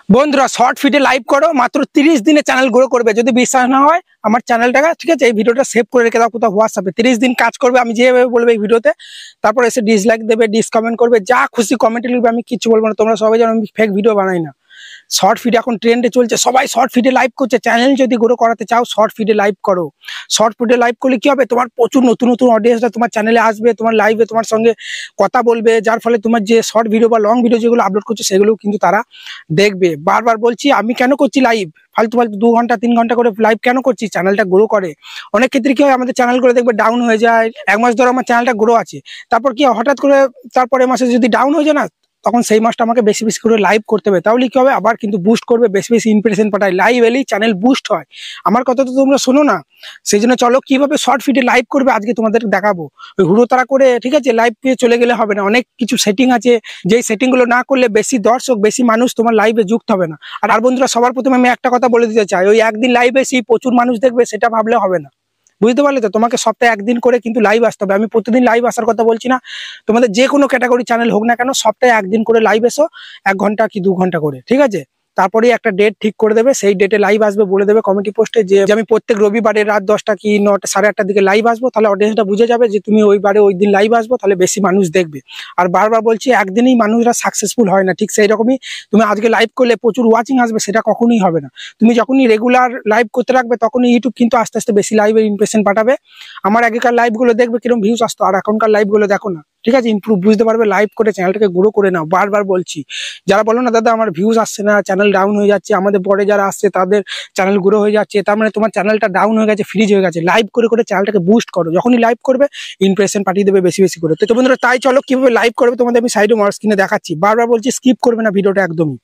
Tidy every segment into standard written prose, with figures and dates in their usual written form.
বন্ধুরা short ফিডে live করো, মাত্র 30 দিনে চ্যানেল গ্রো করবে। যদি বিশ্বাস না হয় আমার চ্যানেলটাকে ঠিক আছে এই ভিডিওটা সেভ করে রেখে দাও কোথাও হোয়াটসঅ্যাপে। 30 দিন কাজ করবে আমি যেভাবে বলবো এই ভিডিওতে, তারপর এসে ডিসলাইক দেবে, ডিসকমেন্ট করবে, যা খুশি কমেন্টে লিখবে, আমি কিছু বলবো না। তোমরা সবাই জানো আমি ফেক ভিডিও বানাই না। শর্ট ফিড এখন ট্রেন্ডে চলছে, সবাই শর্ট ফিডে লাইভ করছে। চ্যানেল যদি গ্রো করাতে চাও শর্ট ফিডে লাইভ করো। শর্ট ফিডে লাইভ করলে কি হবে, তোমার প্রচুর নতুন নতুন অডিয়েন্সরা তোমার চ্যানেলে আসবে, তোমার লাইভে তোমার সঙ্গে কথা বলবে, যার ফলে তোমার যে শর্ট ভিডিও বা লং ভিডিও যেগুলো আপলোড করছো সেগুলো কিন্তু তারা দেখবে। বারবার বলছি আমি কেন করছি লাইভ, ফালতু ফালতু 2 ঘন্টা 3 ঘন্টা করে লাইভ কেন করছি, চ্যানেলটা গ্রো করে। অনেক ক্ষেত্রে কি হয়, আমাদের চ্যানেলগুলো দেখবে ডাউন হয়ে যায়, 1 মাস ধরে আমার চ্যানেলটা গ্রো আছে, তারপর কি হঠাৎ করে তারপরে মাসে যদি ডাউন হয়ে যায় না, তখন সেই মাসটা আমাকে বেশি বেশি করে লাইভ করতে হবে। তাহলে কি হবে, আবার কিন্তু বুস্ট করবে, বেশি বেশি ইমপ্রেশন পাঠায়, লাইভ এলেই চ্যানেল বুস্ট হয়। আমার কথা তো তোমরা শোনো না, সেই জন্য চলো কিভাবে শর্ট ফিডে লাইভ করবে আজকে তোমাদের দেখাবো। ওই হুড়োতাড়া করে ঠিক আছে লাইভ পেয়ে চলে গেলে হবে না, অনেক কিছু সেটিং আছে, যেই সেটিং গুলো না করলে বেশি দর্শক বেশি মানুষ তোমার লাইভে যুক্ত হবে না। আর বন্ধুরা সবার প্রথমে আমি একটা কথা বলে দিতে চাই, ওই একদিন লাইভে এসে প্রচুর মানুষ দেখবে সেটা ভাবলে হবে না, বুঝতে পারলে তো। তোমাকে সপ্তাহে একদিন করে কিন্তু লাইভ আসতে হবে। আমি প্রতিদিন লাইভ আসার কথা বলছি না, তোমাদের যে কোনো ক্যাটাগরি চ্যানেল হোক না কেন সপ্তাহে একদিন করে লাইভ এসো, 1 ঘন্টা কি 2 ঘন্টা করে, ঠিক আছে। তারপরে একটা ডেট ঠিক করে দেবে, সেই ডেটে লাইভ আসবে, বলে দেবে কমিটি পোস্টে যে আমি প্রত্যেক রবিবারে রাত 10টা কি 9টা 8:30টার দিকে লাইভ আসবো। তাহলে অডিয়েন্সটা বুঝে যাবে যে তুমি ওইবারে ওই দিন লাইভ আসবো, তাহলে বেশি মানুষ দেখবে। আর বারবার বলছি একদিনেই মানুষরা সাকসেসফুল হয় না, ঠিক সেই রকমই তুমি আজকে লাইভ করলে প্রচুর ওয়াচিং আসবে সেটা কখনোই হবে না। তুমি যখনই রেগুলার লাইভ করতে রাখবে তখনই ইউটিউব কিন্তু আস্তে আস্তে বেশি লাইভের ইমপ্রেশন পাঠাবে। আমার আগেকার লাইভগুলো দেখবে কিরকম ভিউজ আসতো, আর এখনকার লাইভগুলো দেখো না, ঠিক আছে। ইমপ্রুভ বুঝতে পারবে, লাইভ করে চ্যানেলটাকে গ্রো করে নাও। বারবার বলছি, যারা বলো না দাদা আমার ভিউজ আসছে না, চ্যানেল ডাউন হয়ে যাচ্ছে, আমাদের পরে যারা আসছে তাদের চ্যানেল গ্রো হয়ে যাচ্ছে, তার মানে তোমার চ্যানেলটা ডাউন হয়ে গেছে, ফ্রিজ হয়ে গেছে। লাইভ করে করে চ্যানেলটাকে বুস্ট করো, যখনই লাইভ করবে ইমপ্রেশন পাঠিয়ে দেবে বেশি বেশি করে। তো বন্ধুরা তাই চলো কিভাবে লাইভ করবে তোমাদের আমি সাইডে মার স্ক্রিনে দেখাচ্ছি। বারবার বলছি স্কিপ করবে না ভিডিওটা একদমই।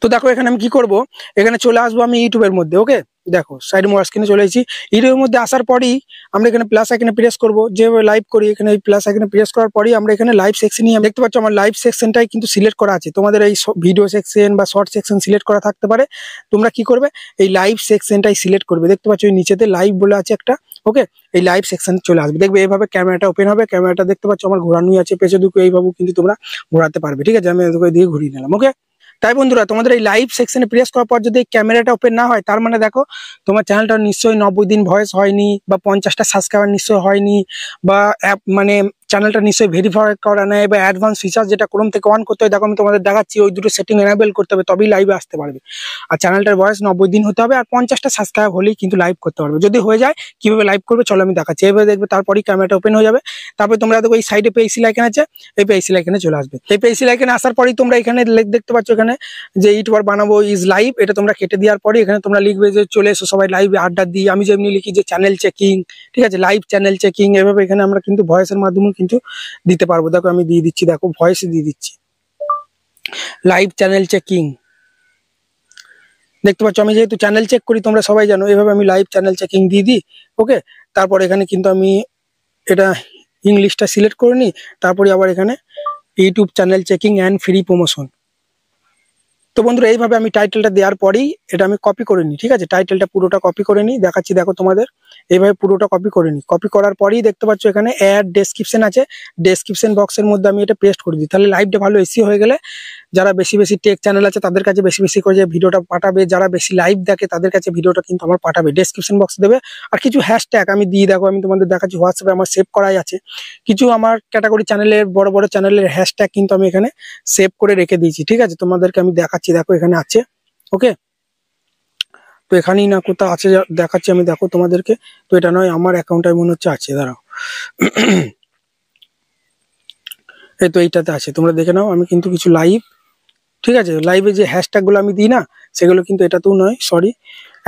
তো দেখো এখানে আমি কি করব, এখানে চলে আসবো আমি ইউটিউবের মধ্যে। ওকে দেখো সাইড মোর স্ক্রিনে চলে এসেছি। ইউটিউবের মধ্যে আসার পরেই আমরা এখানে প্লাস আইকনে প্রেস করব, যেভাবে লাইভ করি এখানে এই প্লাস আইকনে প্রেস করার পরেই আমরা এখানে লাইভ সেকশনে দেখতে পাচ্ছ আমার লাইভ সেকশনটাই কিন্তু সিলেক্ট করা আছে। তোমাদের এই ভিডিও সেকশন বা শর্ট সেকশন সিলেক্ট করা থাকতে পারে, তোমরা কি করবে এই লাইভ সেকশনটাই সিলেক্ট করবে। দেখতে পাচ্ছ এই নিচেতে লাইভ বলে আছে একটা, ওকে এই লাইভ সেকশন চলে আসবে। দেখবে এইভাবে ক্যামেরাটা ওপেন হবে, ক্যামেরাটা দেখতে পাচ্ছ আমার ঘোরানোই আছে, পেছনে দিকে এইভাবে কিন্তু তোমরা ঘোরাতে পারবে, ঠিক আছে। আমি এদিকে দিয়ে ঘুরিয়ে নিলাম। ওকে তাই বন্ধুরা তোমাদের এই লাইভ সেকশনে প্রেস করার পর যদি ক্যামেরাটা ওপেন না হয়, তার মানে দেখো তোমার চ্যানেলটা নিশ্চয়ই 90 দিন ভয়েস হয়নি, বা 50টা সাবস্ক্রাইবার নিশ্চয়ই হয়নি, বা অ্যাপ মানে চ্যানেলটা নিশ্চয়ই ভেরিফাই করা নেই, বা অ্যাডভান্স ফিচার যেটা ক্রোম থেকে অন করতে হয়, দেখো আমি তোমাদের দেখাচ্ছি, ওই দুটো সেটিং এনাবেল করতে হবে তবেই লাইভে আসতে পারবে। আর চ্যানেলটার বয়স 90 দিন হতে হবে, আর 50টা সাবস্ক্রাইব হলেই কিন্তু লাইভ করতে পারবে। যদি হয়ে যায় কিভাবে লাইভ করবে চলো আমি দেখাচ্ছি। এভাবে দেখবে, তারপরেই ক্যামেরাটা ওপেন হয়ে যাবে। তারপরে তোমরা দেখো এই সাইডে পেন্সিল আইকন আছে, এই পেন্সিল আইকনে চলে আসবে। এই পেন্সিল আইকনে আসার পরেই তোমরা এখানে দেখতে পাচ্ছ এখানে যে ইউটিউবার বানাবো ইজ লাইভ, এটা তোমরা কেটে দেওয়ার পরে এখানে তোমরা লিখবে যে চলে এসো সবাই লাইভে আড্ডা দিই। আমি যেমনি লিখি যে চ্যানেল চেকিং, ঠিক আছে, লাইভ চ্যানেল চেকিং, এভাবে এখানে আমরা কিন্তু ভয়েসের মাধ্যমে কিন্তু দিতে পারবো। দেখো আমি দিয়ে দিচ্ছি, দেখো ভয়েস দিয়ে দিচ্ছি লাইভ চ্যানেল চেকিং। দেখতে পাচ্ছ আমি যেহেতু চ্যানেল চেক করি তোমরা সবাই জানো, এভাবে আমি লাইভ চ্যানেল চেকিং দিয়ে দিই। ওকে তারপর এখানে কিন্তু আমি এটা ইংলিশটা সিলেক্ট করে নিই, তারপরে আবার এখানে YouTube channel checking and free promotion. তো বন্ধুরা এইভাবে আমি টাইটেলটা দেওয়ার পরেই এটা আমি কপি করে নিই, ঠিক আছে। টাইটেলটা পুরোটা কপি করে নিই, দেখাচ্ছি দেখো তোমাদের এইভাবে পুরোটা কপি করে নিই। কপি করার পরেই দেখতে পাচ্ছ এখানে অ্যাড ডেসক্রিপশন আছে, ডেসক্রিপশন বক্সের মধ্যে আমি এটা পেস্ট করে দিই। তাহলে লাইভটা ভালো এসি হয়ে গেলে যারা বেশি বেশি টেক চ্যানেল আছে তাদের কাছে বেশি বেশি করে যে ভিডিওটা পাঠাবে, যারা বেশি লাইভ দেখে তাদের কাছে ভিডিওটা কিন্তু আমার পাঠাবে। ডেসক্রিপশন বক্স দেবে, আর কিছু হ্যাশট্যাগ আমি দিয়ে দেখো আমি তোমাদের দেখাচ্ছি, হোয়াটসঅ্যাপে আমার সেভ করাই আছে। কিছু আমার ক্যাটাগরি চ্যানেলের বড় বড় চ্যানেলের হ্যাশট্যাগ কিন্তু আমি এখানে সেভ করে রেখে দিয়েছি, ঠিক আছে। তোমাদেরকে আমি দেখাচ্ছি, দেখো এখানে আছে। ওকে তো এখানেই না কোথাও আছে দেখাচ্ছি আমি, দেখো তোমাদেরকে। তো এটা নয়, আমার অ্যাকাউন্টে মনে হচ্ছে আছে, দাঁড়াও এই তো এইটাতে আছে, তোমরা দেখে নাও। আমি কিন্তু কিছু লাইভ, ঠিক আছে, লাইভে যে হ্যাশট্যাগ গুলো আমি দিই না সেগুলো কিন্তু এটাতেও নয়, সরি।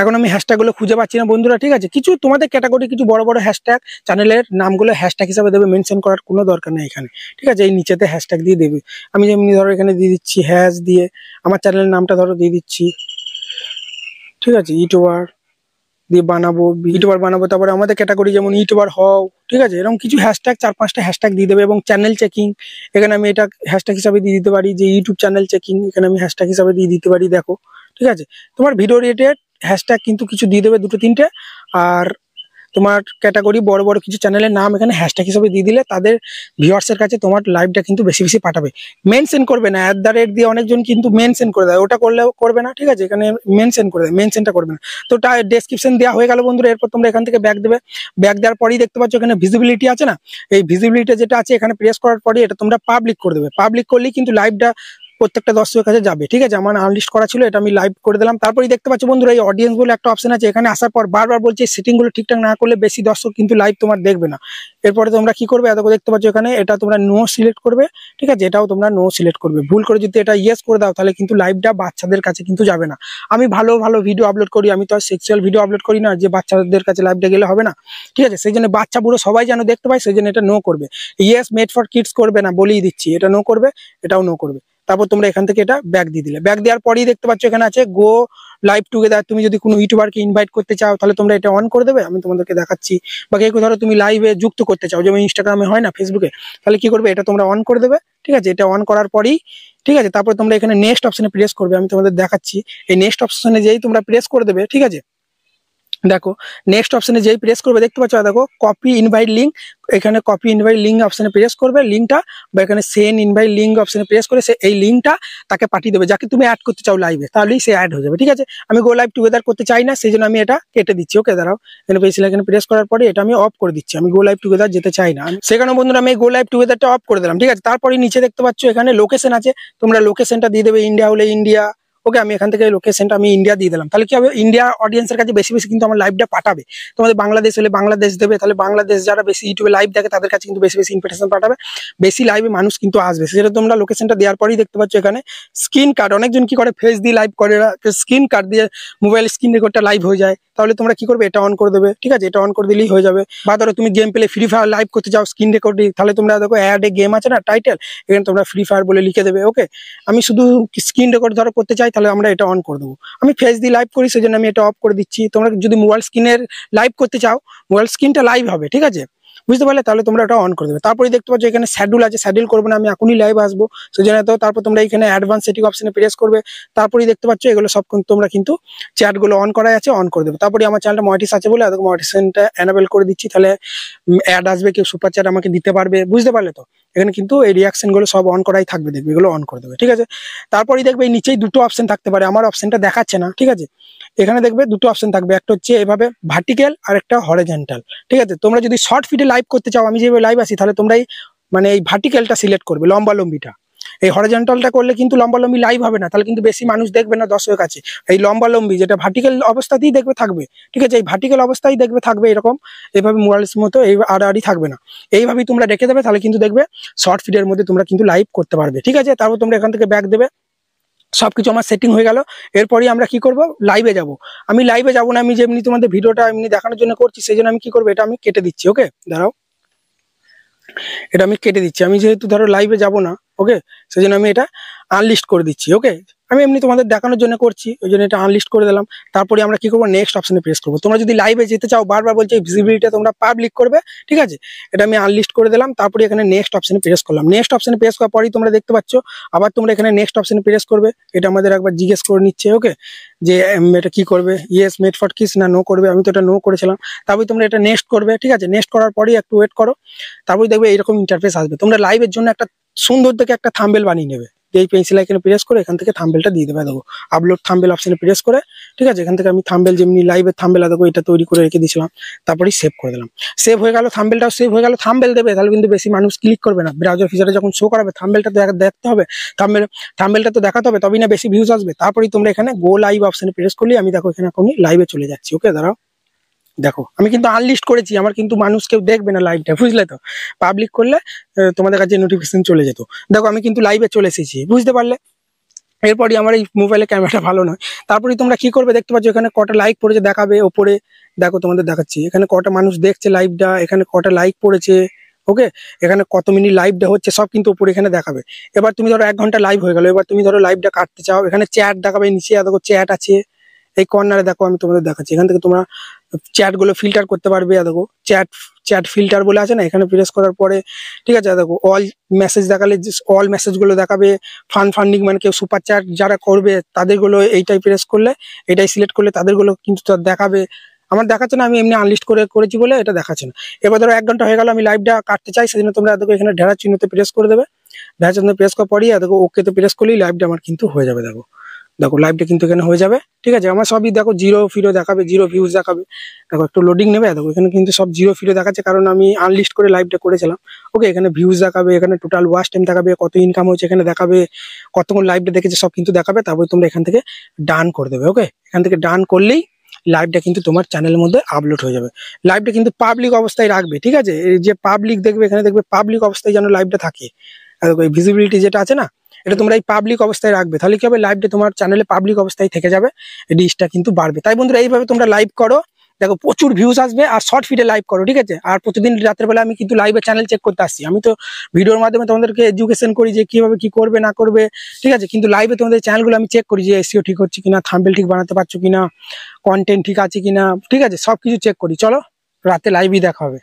এখন আমি হ্যাশট্যাগ গুলো খুঁজে পাচ্ছি না বন্ধুরা, ঠিক আছে। কিছু তোমাদের ক্যাটাগরি কিছু বড় বড় হ্যাশট্যাগ চ্যানেলের নামগুলো হ্যাশট্যাগ হিসাবে দেবে, মেনশন করার কোনো দরকার নেই এখানে, ঠিক আছে। এই নিচেতে হ্যাশট্যাগ দিয়ে দেবে। আমি যেমনি ধরো এখানে দিয়ে দিচ্ছি হ্যাশ দিয়ে, আমার চ্যানেলের নামটা ধরো দিয়ে দিচ্ছি, ঠিক আছে, ইউটিউবার দিয়ে বানাবো, ইউটিউবার বানাবো। তারপরে আমাদের ক্যাটাগরি যেমন ইউটিউবার হও, ঠিক আছে, এরকম কিছু হ্যাশট্যাগ 4-5টা হ্যাশট্যাগ দিয়ে দেবে। এবং চ্যানেল চেকিং এখানে আমি এটা হ্যাশট্যাগ হিসাবে দিয়ে দিতে পারি, যে ইউটিউব চ্যানেল চেকিং এখানে আমি হ্যাশট্যাগ হিসাবে দিয়ে দিতে পারি, দেখো, ঠিক আছে। তোমার ভিডিও রিলেটেড হ্যাশট্যাগ কিন্তু কিছু দিয়ে দেবে 2-3টে। আর তোমার ক্যাটাগরি বড় বড় কিছু চ্যানেলের নাম এখানে হ্যাশট্যাগ হিসেবে দিয়ে দিলে তাদের ভিউয়ার্সের কাছে তোমার লাইভটা কিন্তু বেশি বেশি পাঠাবে। মেনশন করবে না, @ দিয়ে অনেকজন কিন্তু মেনশন করে দেয়, ওটা করলেও করবে না, ঠিক আছে? এখানে মেনশন করে দেয়, মেনশনটা করবে না। তো ডেসক্রিপশন দেওয়া হয়ে গেল বন্ধুরা। এরপর তোমরা এখান থেকে ব্যাক দেবে। ব্যাক দেওয়ার পরেই দেখতে পাচ্ছ এখানে ভিজিবিলিটি আছে না, এই ভিজিবিলিটি যেটা আছে এখানে প্রেস করার পরে এটা তোমরা পাবলিক করে দেবে। পাবলিক করলেই কিন্তু লাইভটা প্রত্যেকটা দর্শকের কাছে যাবে, ঠিক আছে? আমার আনলিস্ট করা ছিল, এটা আমি লাইভ করে দিলাম। তারপরেই দেখতে পাচ্ছ বন্ধুরা এই অডিয়েন্স বলে একটা অপশন আছে, এখানে আসার পর বারবার বলছে সেটিং গুলো ঠিকঠাক না করলে বেশি দর্শক কিন্তু লাইভ তোমার দেখবে না। এরপরে তোমরা কি করবে, এত দেখতে পাচ্ছ এখানে এটা তোমরা নো সিলেক্ট করবে, ঠিক আছে? এটাও তোমরা নো সিলেক্ট করবে। ভুল করে যদি এটা ইয়েস করে দাও তাহলে কিন্তু লাইভটা বাচ্চাদের কাছে কিন্তু যাবে না। আমি ভালো ভালো ভিডিও আপলোড করি, আমি তো আর সেক্সুয়াল ভিডিও আপলোড করি না যে বাচ্চাদের কাছে লাইভটা গেলে হবে না, ঠিক আছে? সেই জন্য বাচ্চা বুড়ো সবাই যেন দেখতে পায়, সেই জন্য এটা নো করবে। ইয়েস মেড ফর কিডস করবে না, বলেই দিচ্ছি, এটা নো করবে, এটাও নো করবে। তারপর তোমরা এখান থেকে এটা ব্যাক দিয়ে দিলে। ব্যাক দেওয়ার পরেই দেখতে পাচ্ছ এখানে আছে গো লাইভ টুগেদার। তুমি যদি কোনো ইউটিউবারকে ইনভাইট করতে চাও তাহলে তোমরা এটা অন করে দেবে, আমি তোমাদেরকে দেখাচ্ছি। বা কেউ ধরো তুমি লাইভে যুক্ত করতে চাও, যেমন ইনস্টাগ্রামে হয় না, ফেসবুকে, তাহলে কি করবে, এটা তোমরা অন করে দেবে, ঠিক আছে? এটা অন করার পরেই, ঠিক আছে, তারপর তোমরা এখানে নেক্সট অপশনে প্রেস করবে। আমি তোমাদের দেখাচ্ছি, এই নেক্সট অপশনে যেই তোমরা প্রেস করে দেবে, ঠিক আছে? দেখো নেক্সট অপশনে যেই প্রেস করবে দেখতে পাচ্ছ, দেখো কপি ইনভাইট লিঙ্ক, এখানে কপি ইনভাইট লিঙ্ক অপশনে প্রেস করবে লিঙ্কটা, বা এখানে সেন্ড ইনভাইট লিঙ্ক অপশনে প্রেস করে সে এই লিঙ্কটা তাকে পাঠিয়ে দেবে যাকে তুমি অ্যাড করতে চাও লাইভে, তাহলেই সে অ্যাড হয়ে যাবে, ঠিক আছে? আমি গো লাইভ টুগেদার করতে চাই না, সেই জন্য আমি এটা কেটে দিচ্ছি। ওকে, দাঁড়াও, এখানে প্রেস করার পরে এটা আমি অফ করে দিচ্ছি। আমি গো লাইভ টুগেদার যেতে চাই না, সেখানে বন্ধুরা আমি গো লাইভ টুগেদারটা অফ করে দিলাম, ঠিক আছে? তারপরে নিচে দেখতে পাচ্ছ এখানে লোকেশন আছে, তোমরা লোকেশনটা দিয়ে দেবে। ইন্ডিয়া হলে ইন্ডিয়া, ওকে, আমি এখান থেকে লোকেশনটা আমি ইন্ডিয়া দিয়ে দিলাম। তাহলে কি হবে, ইন্ডিয়া অডিয়েন্সের কাছে বেশি বেশি কিন্তু আমার লাইভটা পাঠাবে। তোমাদের বাংলাদেশ হলে বাংলাদেশ দেবে, তাহলে বাংলাদেশ যারা বেশি ইউটিউবে লাইভ দেখে তাদের কাছে কিন্তু বেশি বেশি ইনভিটেশন পাঠাবে, বেশি লাইভে মানুষ কিন্তু আসবে। সেটা তোমরা লোকেশনটা দেওয়ার পরেই দেখতে পাচ্ছ এখানে স্ক্রিন কার্ড। অনেকজন কি করে ফেস দিয়ে লাইভ করে, স্ক্রিন কার্ড দিয়ে মোবাইল স্ক্রিন রেকর্ডটা লাইভ হয়ে যায়, তাহলে তোমরা কি করবে, এটা অন করে দেবে, ঠিক আছে? এটা অন করে দিলেই হয়ে যাবে। বা ধরো তুমি game play free fire live করতে চাও স্ক্রিন রেকর্ডিং, তাহলে তোমরা দেখো অ্যাড এ গেম আছে না টাইটেল, এখানে তোমরা ফ্রি ফায়ার বলে লিখে দেবে। ওকে, আমি শুধু স্ক্রিন রেকর্ড ধরো করতে চাই, তাহলে আমরা এটা অন করে দেবো। আমি ফেস দিয়ে লাইভ করি, সেজন্য আমি এটা অফ করে দিচ্ছি। তোমরা যদি মোবাইল স্ক্রিনের লাইভ করতে চাও, মোবাইল স্ক্রিনটা লাইভ হবে, ঠিক আছে? বুঝতে পারলে? তাহলে তোমরা এটা অন করে দেবে। তারপরে দেখতে পাচ্ছ এখানে শ্যাডুল আছে, শ্যাডুল করবে না, আমি এখনই লাইভ আসবো, সেজন্য তো। তারপর তোমরা এখানে অ্যাডভান্স সেটিং অপশনে প্রেস করবে। তারপরেই দেখতে পাচ্ছ এগুলো সব তোমরা কিন্তু চ্যাটগুলো অন করা আছে, অন করে দেবে। তারপরে আমার চ্যানেলটা মনিটাইজ আছে বলে এত মনিটাইজেশনটা এনাবেল করে দিচ্ছি, তাহলে অ্যাড আসবে, কেউ সুপার চ্যাট আমাকে দিতে পারবে, বুঝতে পারলে তো? এখানে কিন্তু এই রিয়াকশন গুলো সব অন করাই থাকবে, দেখবে এগুলো অন করে দেবে, ঠিক আছে? তারপরেই দেখবে এই নিচেই দুটো অপশন থাকতে পারে, আমার অপশনটা দেখাচ্ছে না, ঠিক আছে? এখানে দেখবে দুটো অপশন থাকবে, একটা হচ্ছে এভাবে ভার্টিক্যাল আর একটা হরিজন্টাল, ঠিক আছে? তোমরা যদি শর্ট ফিডে লাইভ করতে চাও, আমি যেভাবে লাইভ আসি, তাহলে তোমরা এই ভার্টিক্যালটা সিলেক্ট করবে, লম্বা লম্বিটা। এই হরিজন্টালটা করলে কিন্তু লম্বা লম্বি লাইভ হবে না, তাহলে কিন্তু বেশি মানুষ দেখবে না দর্শকের কাছে। এই লম্বা লম্বি যেটা ভার্টিক্যাল অবস্থাতেই দেখবে থাকবে, ঠিক আছে? এই ভার্টিক্যাল অবস্থায় দেখবে থাকবে এরকম, এভাবে মোবাইলের মতো এই আড়াআড়ি থাকবে না, এইভাবেই তোমরা রেখে দেবে, তাহলে কিন্তু দেখবে শর্ট ফিডের মধ্যে তোমরা কিন্তু লাইভ করতে পারবে, ঠিক আছে? তারপর তোমরা এখান থেকে ব্যাক দেবে। সবকিছু আমার সেটিং হয়ে গেল। এরপরই আমরা কি করব, লাইভে যাব। আমি লাইভে যাব না, আমি যেমনি তোমাদের ভিডিওটা এমনি দেখানোর জন্য করছি, সেই জন্য আমি কি করবো, এটা আমি কেটে দিচ্ছি। ওকে, দাঁড়াও, এটা আমি কেটে দিচ্ছি। আমি যেহেতু ধরো লাইভে যাব না, ওকে, সেই জন্য আমি এটা আনলিস্ট করে দিচ্ছি। ওকে, আমি এমনি তোমাদের দেখানোর জন্য করছি, ওই জন্য এটা আনলিস্ট করে দিলাম। তারপরে আমরা কি করবো, নেক্সট অপশনে প্রেস করবো। তোমরা যদি লাইভে যেতে চাও, বারবার বলছে ভিজিবিলিটি তোমরা পাবলিক করবে, ঠিক আছে? এটা আমি আনলিস্ট করে দিলাম। তারপরে এখানে নেক্সট অপশনে প্রেস করলাম। নেক্সট অপশনে প্রেস করার পরেই তোমরা দেখতে পাচ্ছ আবার তোমরা এখানে নেক্সট অপশনে প্রেস করবে। এটা আমাদের একবার জিজ্ঞেস করে নিচ্ছে, ওকে, যে এটা কি করবে, ইয়েস মেড ফর কিস না নো করবে। আমি তো এটা নো করেছিলাম। তারপরে তোমরা এটা নেক্সট করবে, ঠিক আছে? নেক্সট করার পরেই একটু ওয়েট করো, তারপরে দেখবে এইরকম ইন্টারফেস আসবে। তোমরা লাইভের জন্য একটা সুন্দর দেখে একটা থাম্বনেল বানিয়ে নেবে। এই পেন্সিল আইকনে প্রেস করে এখান থেকে থাম্বনেলটা দিয়ে দেবে। দেখো আপলোড থাম্বনেল অপশনে প্রেস করে, ঠিক আছে? এখান থেকে আমি থাম্বনেল যেমনি লাইভের থাম্বনেল দেখো এটা তৈরি করে রেখে দিয়েছিলাম, তারপরেই সেভ করে দিলাম। সেভ হয়ে গেল, থাম্বনেলটাও সেভ হয়ে গেল। থাম্বনেল দেবে, তাহলে কিন্তু বেশি মানুষ ক্লিক করবে না। ব্রাউজার ফিচারে যখন শো করাবে থাম্বনেলটা তো দেখতে হবে, থাম্বনেলটা তো দেখাতে হবে, তবেই না বেশি ভিউজ আসবে। তারপরেই তোমরা এখানে গো লাইভ অপশনে প্রেস করলে আমি দেখো এখানে এখনই লাইভে চলে যাচ্ছি। ওকে, দাঁড়াও, দেখো আমি কিন্তু আনলিস্ট করেছি, আমার কিন্তু মানুষ কেউ দেখবে না লাইভটা, বুঝলে তো? পাবলিক করলে তোমাদের কাছে নোটিফিকেশন চলে যেত। দেখো আমি কিন্তু লাইভে চলে এসেছি, বুঝতে পারলে? এরপরই আমার এই মোবাইলের ক্যামেরাটা ভালো নয়। তারপরে তোমরা কি করবে, দেখতে পাচ্ছ এখানে কটা লাইক পড়েছে দেখাবে ওপরে। দেখো তোমাদের দেখাচ্ছি এখানে কটা মানুষ দেখছে লাইভটা, এখানে কটা লাইক পড়েছে, ওকে, এখানে কত মিনিট লাইভটা হচ্ছে সব কিন্তু উপরে এখানে দেখাবে। এবার তুমি ধরো 1 ঘন্টা লাইভ হয়ে গেল, এবার তুমি ধরো লাইভটা কাটতে চাও, এখানে চ্যাট দেখাবে নিচে। দেখো চ্যাট আছে এই কর্নারে, দেখো আমি তোমাদের দেখাচ্ছি। এখান থেকে তোমরা চ্যাট গুলো ফিল্টার করতে পারবে। দেখো চ্যাট ফিল্টার বলে আছে না, এখানে প্রেস করার পরে, ঠিক আছে, দেখো অল মেসেজ দেখালে অল মেসেজ গুলো দেখাবে। ফান্ডিং মানে কেউ সুপার চ্যাট যারা করবে তাদের গুলো এইটাই প্রেস করলে, এটাই সিলেক্ট করলে তাদের গুলো কিন্তু দেখাবে। আমার দেখাচ্ছে না, আমি এমনি আনলিস্ট করেছি বলে এটা দেখাচ্ছে না। এবার ধরো 1 ঘন্টা হয়ে গেল, আমি লাইভটা কাটতে চাই, সেজন্য তোমরা দেখো এখানে ঢেড়ার চিহ্নতে প্রেস করে দেবে। ঢেড়ার চিহ্ন প্রেস করার পরই দেখো ওকে তে প্রেস করলেই লাইভটা আমার কিন্তু হয়ে যাবে। দেখো দেখো লাইভটা কিন্তু এখানে হয়ে যাবে, ঠিক আছে। আমার সবই দেখো 0 ফিরো দেখাবে, 0 ভিউজ দেখাবে। দেখো একটু লোডিং নেবে, দেখো এখানে কিন্তু সব 0 ফিরো দেখাচ্ছে, কারণ আমি আনলিস্ট করে লাইভটা করেছিলাম। ওকে, এখানে ভিউজ দেখাবে, এখানে টোটাল ওয়াচ টাইম দেখাবে, কত ইনকাম হয়েছে এখানে দেখাবে, কতক্ষণ লাইভটা দেখেছে সব কিন্তু দেখাবে। তারপরে তোমরা এখান থেকে ডান করে দেবে। ওকে, এখান থেকে ডান করলেই লাইভটা কিন্তু তোমার চ্যানেলের মধ্যে আপলোড হয়ে যাবে। লাইভটা কিন্তু পাবলিক অবস্থায় রাখবে, ঠিক আছে। এই যে পাবলিক দেখবে, এখানে দেখবে পাবলিক অবস্থায় যেন লাইভটা থাকে। আর ওই ভিজিবিলিটি যেটা আছে না, এটা তোমরা এই পাবলিক অবস্থায় রাখবে, তাহলে কি হবে, লাইভটা তোমার চ্যানেলে পাবলিক অবস্থায় থেকে যাবে, রিচটা কিন্তু বাড়বে। তাই বন্ধুরা এইভাবে তোমরা লাইভ করো, দেখো প্রচুর ভিউজ আসবে। আর শর্ট ফিডে লাইভ করো, ঠিক আছে। আর প্রতিদিন রাতের বেলা আমি কিন্তু লাইভে চ্যানেল চেক করতে আসছি। আমি তো ভিডিওর মাধ্যমে তোমাদেরকে এডুকেশন করি যে কিভাবে কি করবে না করবে, ঠিক আছে। কিন্তু লাইভে তোমাদের চ্যানেলগুলো আমি চেক করি যে এসইও ঠিক হচ্ছে কিনা, থাম্বনেল ঠিক বানাতে পারছো কিনা, কন্টেন্ট ঠিক আছে কিনা, ঠিক আছে, সবকিছু চেক করি। চলো রাতে লাইভই দেখা হবে।